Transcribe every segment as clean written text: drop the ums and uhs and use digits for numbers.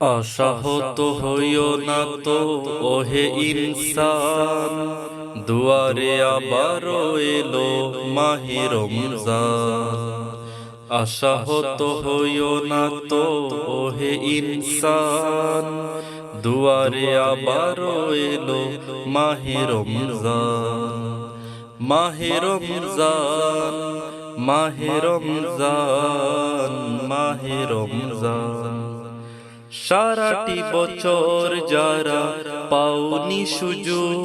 আশাহত হইও না তো ওহে ইনসান, দুয়ারে আবারও এলো মাহে রমজান। আশাহত হইও না তো ওহে ইনসান, দুয়ারে আবারও এলো মাহে রমজান। মাহে রমজান, মাহে রমজান, মাহে রমজান। সারাটি বছর যারা পাওনি সুযোগ,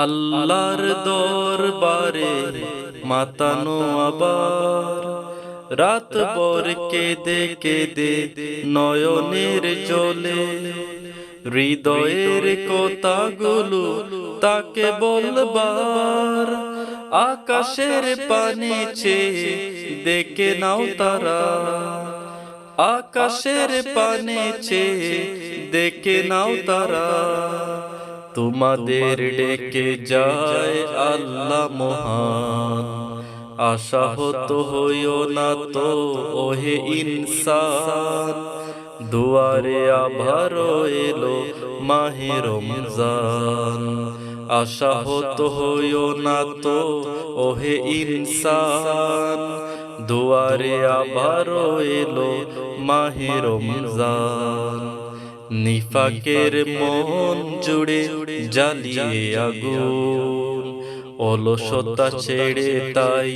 আল্লাহর দরবারে মাতানো আবার, রাত ভর কেঁদে কেঁদে নয়নের জলে, হৃদয়ের কথাগুলো তাকে বলবার, আকাশের পানে চেয়ে দেখে নাও তারা, আকাশের পানে চেয়ে দেখে নাও তারা। তোমাদের ডেকে যায় আল্লাহ মহান। আশাহত হইও না তো ওহে ইনসান, দুয়ারে আবারও এলো মাহে রমজান। আশাহত হইও না তো ওহে ইনসান, দুয়ারে আবারও এলো মাহে রমজান। নিফাকের মন জুড়ে জ্বালিয়ে আগুন, অলসতা ছেড়ে তাই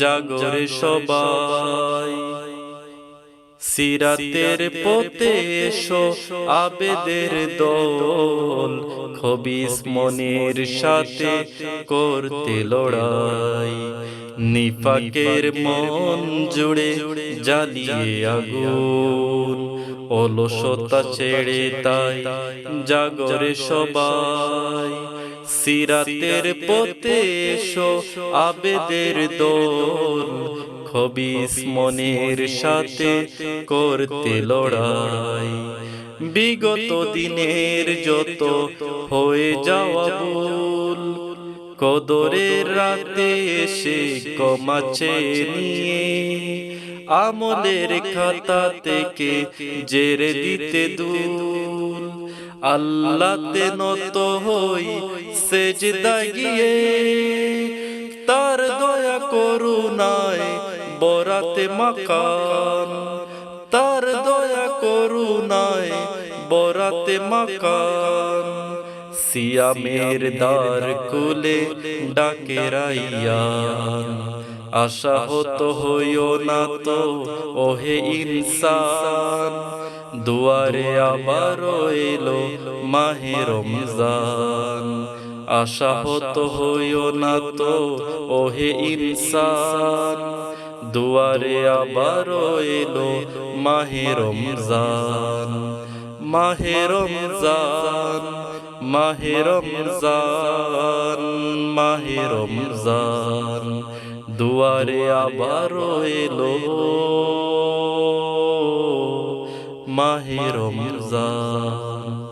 জাগরে সবাই। সিরাতের পথে এসো আবেদের দল, খবিস মনের সাথে করতে লড়াই। নিফাকের মন জুড়ে জ্বালিয়ে আগুন, অলসতা ছেড়ে তাই জাগরে সবাই। সিরাতের পথে এসো আবেদের দল, খবিস মনের সাথে করতে লড়াই। বিগত দিনের যত হয়ে যাওয়া ভুল, কদরের রাতে এসে কমাচ্ছে নিয়ে, আমলের খাতা থেকে জেরে দিতে দূর। আল্লাহতে নত হই সেজদায় গিয়ে, তার দয়া করুণায় বরাতে মাকান, তার দয়া করুণায় বরাতে মাকান। সিয়ামের দ্বার খুলে ডাকে রাইয়ান। আশাহত হইও না তো ওহে ইনসান, দুয়ারে আবারও এলো মাহে রমজান। আশাহত হইও না তো ওহে ইনসান, দুয়ারে আবারও এলো মাহে রমজান। মাহে রমজান, মাহে রমজান, মাহে রমজান, দুয়ারে আবারও এলো মাহে রমজান।